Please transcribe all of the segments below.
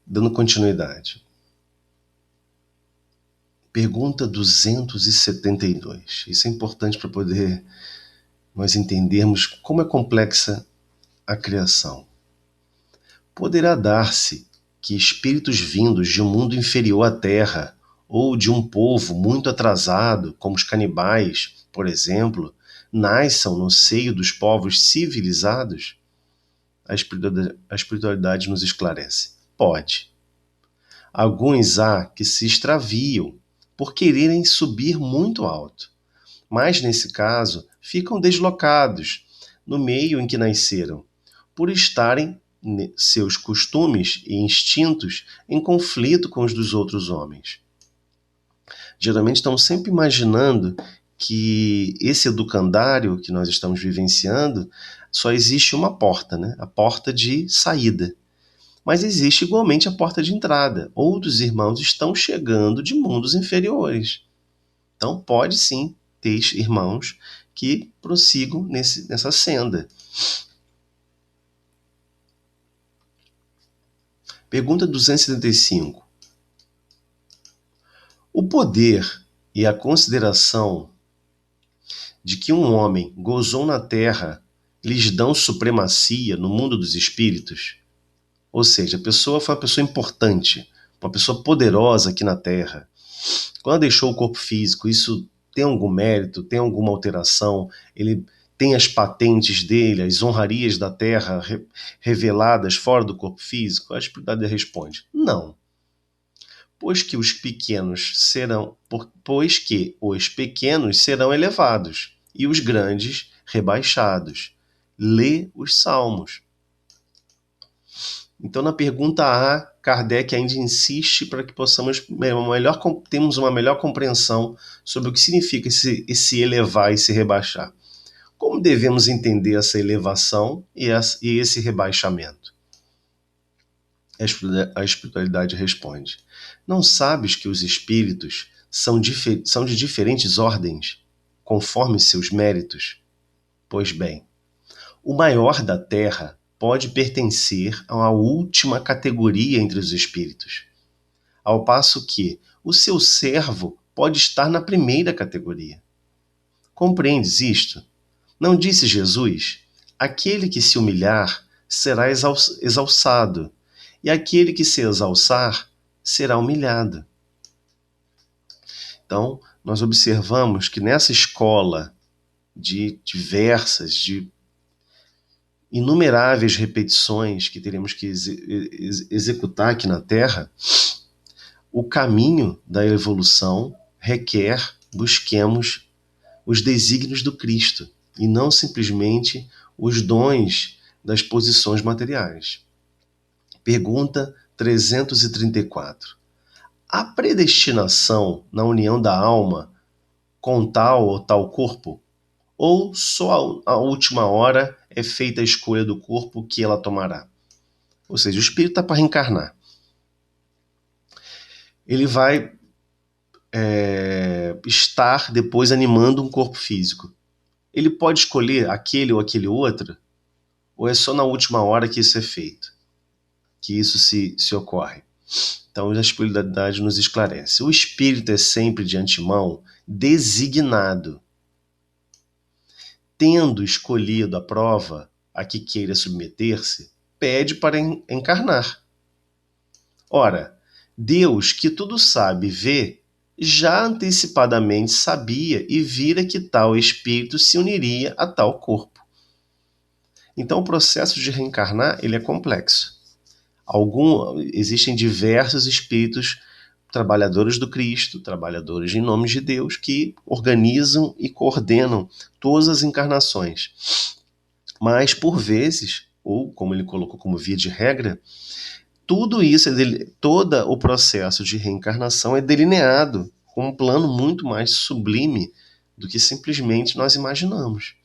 Dando continuidade. Pergunta 272. Isso é importante para poder nós entendermos como é complexa a criação. Poderá dar-se que espíritos vindos de um mundo inferior à Terra, ou de um povo muito atrasado, como os canibais, por exemplo, nasçam no seio dos povos civilizados? A espiritualidade nos esclarece. Pode. Alguns há que se extraviam por quererem subir muito alto, mas nesse caso ficam deslocados no meio em que nasceram, por estarem seus costumes e instintos em conflito com os dos outros homens. Geralmente estão sempre imaginando que esse educandário que nós estamos vivenciando só existe uma porta, né? A porta de saída. Mas existe igualmente a porta de entrada. Outros irmãos estão chegando de mundos inferiores. Então pode sim ter irmãos que prossigam nessa senda. Pergunta 275. O poder e a consideração de que um homem gozou na terra lhes dão supremacia no mundo dos espíritos? Ou seja, a pessoa foi uma pessoa importante, uma pessoa poderosa aqui na Terra. Quando deixou o corpo físico, isso tem algum mérito, tem alguma alteração? Ele tem as patentes dele, as honrarias da Terra reveladas fora do corpo físico? A espiritualidade responde: não. Pois que os pequenos serão elevados e os grandes rebaixados. Lê os Salmos. Então, na pergunta A, Kardec ainda insiste para que possamos termos uma melhor compreensão sobre o que significa esse elevar e se rebaixar. Como devemos entender essa elevação e esse rebaixamento? A espiritualidade responde: não sabes que os espíritos são de diferentes ordens, conforme seus méritos? Pois bem, o maior da Terra pode pertencer à última categoria entre os espíritos, ao passo que o seu servo pode estar na primeira categoria. Compreendes isto? Não disse Jesus: aquele que se humilhar será exalçado, e aquele que se exalçar será humilhado. Então, nós observamos que nessa escola de inumeráveis repetições que teremos que executar aqui na Terra, o caminho da evolução requer busquemos os desígnios do Cristo e não simplesmente os dons das posições materiais. Pergunta 334. A predestinação na união da alma com tal ou tal corpo? Ou só a última hora é feita a escolha do corpo que ela tomará? Ou seja, o espírito está para reencarnar. Ele vai estar depois animando um corpo físico. Ele pode escolher aquele ou aquele outro? Ou é só na última hora que isso é feito? Que isso se ocorre? Então, a espiritualidade nos esclarece. O espírito é sempre de antemão designado. Tendo escolhido a prova a que queira submeter-se, pede para encarnar. Ora, Deus, que tudo sabe e vê, já antecipadamente sabia e vira que tal espírito se uniria a tal corpo. Então, o processo de reencarnar ele é complexo. Existem diversos espíritos trabalhadores do Cristo, trabalhadores em nome de Deus, que organizam e coordenam todas as encarnações. Mas, por vezes, ou como ele colocou como via de regra, tudo isso, todo o processo de reencarnação é delineado com um plano muito mais sublime do que simplesmente nós imaginamos.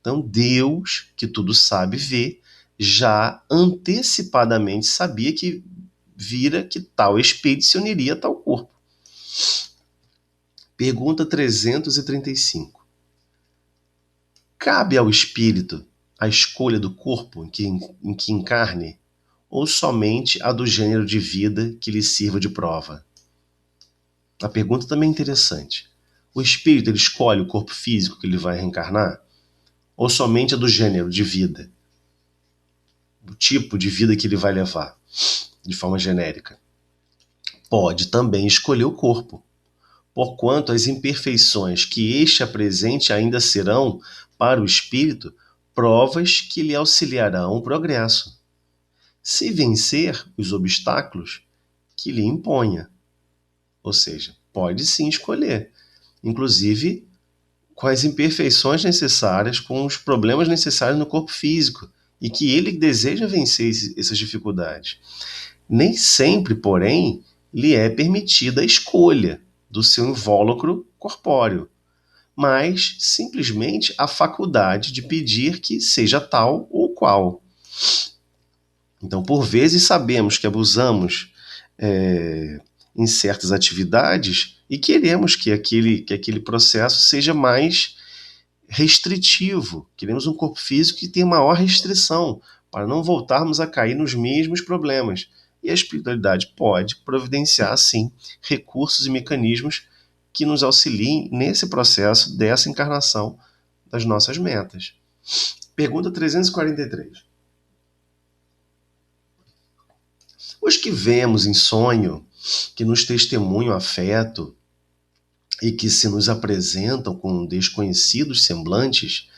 Então, Deus, que tudo sabe e vê, já antecipadamente sabia que vira que tal espírito se uniria a tal corpo. Pergunta 335. Cabe ao espírito a escolha do corpo em que encarne? ou somente a do gênero de vida que lhe sirva de prova? A pergunta também é interessante. O espírito ele escolhe o corpo físico que ele vai reencarnar? Ou somente a do gênero de vida? O tipo de vida que ele vai levar, de forma genérica? Pode também escolher o corpo, porquanto as imperfeições que este apresente ainda serão, para o espírito, provas que lhe auxiliarão o progresso. Se vencer os obstáculos que lhe imponha. Ou seja, pode sim escolher, inclusive com as imperfeições necessárias, com os problemas necessários no corpo físico, e que ele deseja vencer essas dificuldades. Nem sempre, porém, lhe é permitida a escolha do seu invólucro corpóreo, mas simplesmente a faculdade de pedir que seja tal ou qual. Então, por vezes, sabemos que abusamos em certas atividades e queremos que aquele processo seja mais restritivo. Queremos um corpo físico que tenha maior restrição, para não voltarmos a cair nos mesmos problemas. E a espiritualidade pode providenciar, sim, recursos e mecanismos que nos auxiliem nesse processo dessa encarnação das nossas metas. Pergunta 343. Os que vemos em sonho, que nos testemunham afeto e que se nos apresentam com desconhecidos semblantes,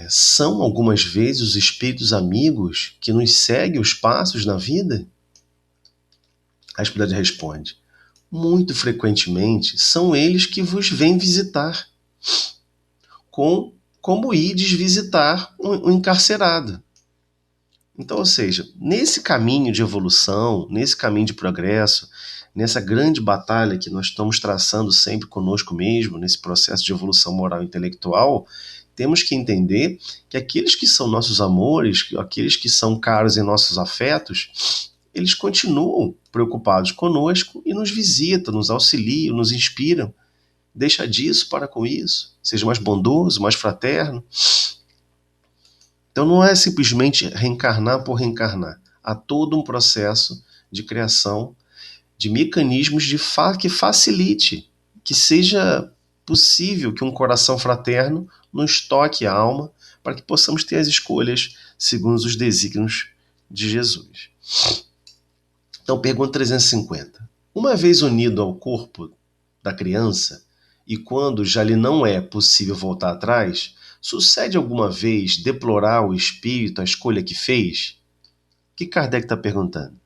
são algumas vezes os espíritos amigos que nos seguem os passos na vida? A espiritualidade responde: muito frequentemente são eles que vos vêm visitar, como ides visitar um encarcerado. Então, ou seja, nesse caminho de evolução, nesse caminho de progresso, nessa grande batalha que nós estamos traçando sempre conosco mesmo, nesse processo de evolução moral e intelectual, temos que entender que aqueles que são nossos amores, aqueles que são caros em nossos afetos, eles continuam preocupados conosco e nos visitam, nos auxiliam, nos inspiram. Deixa disso, para com isso. Seja mais bondoso, mais fraterno. Então não é simplesmente reencarnar por reencarnar. Há todo um processo de criação de mecanismos que facilite, que seja possível que um coração fraterno nos toque a alma para que possamos ter as escolhas segundo os desígnios de Jesus. Então, pergunta 350. Uma vez unido ao corpo da criança, e quando já lhe não é possível voltar atrás, sucede alguma vez deplorar o espírito a escolha que fez? O que Kardec está perguntando?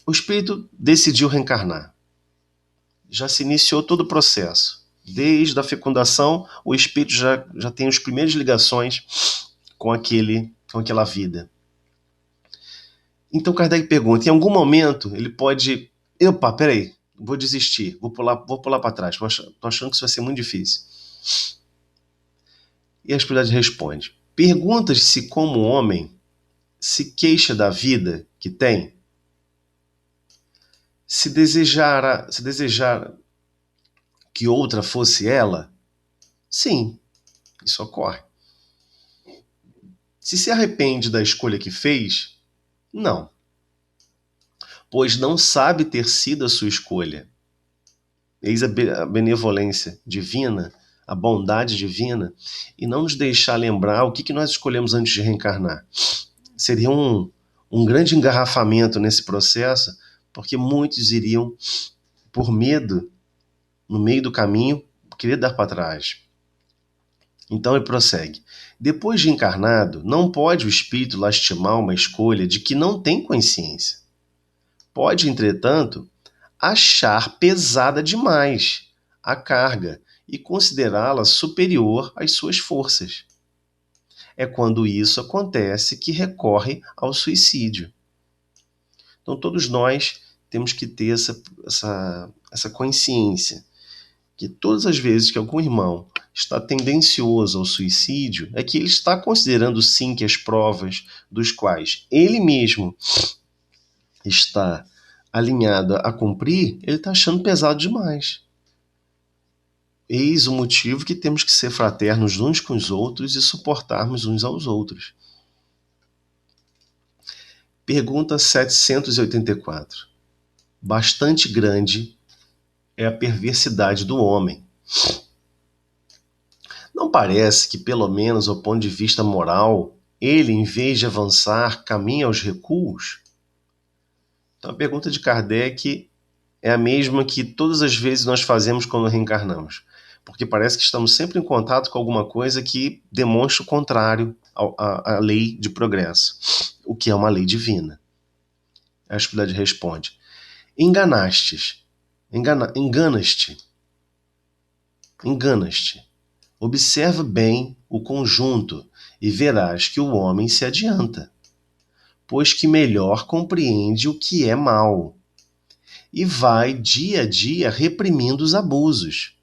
O espírito decidiu reencarnar. Já se iniciou todo o processo. Desde a fecundação, o espírito já tem as primeiras ligações com aquela vida. Então Kardec pergunta, em algum momento ele pode... Opa, peraí, vou desistir, vou pular para trás, estou achando que isso vai ser muito difícil. E a espiritualidade responde, perguntas se como homem se queixa da vida que tem, se desejar que outra fosse ela, sim, isso ocorre. Se arrepende da escolha que fez, não, pois não sabe ter sido a sua escolha. Eis a benevolência divina, a bondade divina, e não nos deixar lembrar o que nós escolhemos antes de reencarnar. Seria um grande engarrafamento nesse processo, porque muitos iriam, por medo, no meio do caminho, querer dar para trás. Então ele prossegue. Depois de encarnado, não pode o espírito lastimar uma escolha de que não tem consciência. Pode, entretanto, achar pesada demais a carga e considerá-la superior às suas forças. É quando isso acontece que recorre ao suicídio. Então todos nós temos que ter essa consciência que todas as vezes que algum irmão está tendencioso ao suicídio, é que ele está considerando sim que as provas dos quais ele mesmo está alinhado a cumprir, ele está achando pesado demais. Eis o motivo que temos que ser fraternos uns com os outros e suportarmos uns aos outros. Pergunta 784. Bastante grande é a perversidade do homem. Não parece que, pelo menos ao ponto de vista moral, ele, em vez de avançar, caminha aos recuos? Então a pergunta de Kardec é a mesma que todas as vezes nós fazemos quando reencarnamos. Porque parece que estamos sempre em contato com alguma coisa que demonstra o contrário à lei de progresso, o que é uma lei divina. A espírita responde: enganaste. Observa bem o conjunto e verás que o homem se adianta, pois que melhor compreende o que é mal, e vai dia a dia reprimindo os abusos.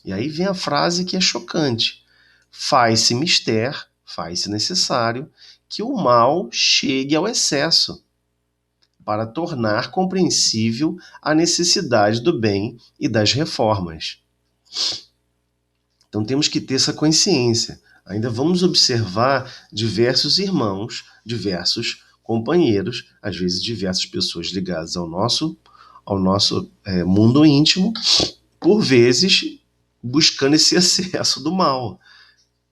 E aí vem a frase que é chocante: faz-se mister, faz-se necessário que o mal chegue ao excesso, para tornar compreensível a necessidade do bem e das reformas. Então temos que ter essa consciência. Ainda vamos observar diversos irmãos, diversos companheiros, às vezes diversas pessoas ligadas ao nosso mundo íntimo, por vezes buscando esse excesso do mal.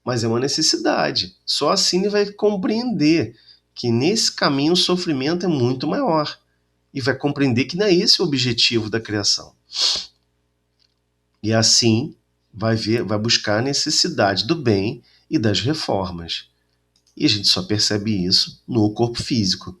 Mas é uma necessidade. Só assim ele vai compreender que nesse caminho o sofrimento é muito maior. E vai compreender que não é esse o objetivo da criação. E assim vai buscar a necessidade do bem e das reformas. E a gente só percebe isso no corpo físico.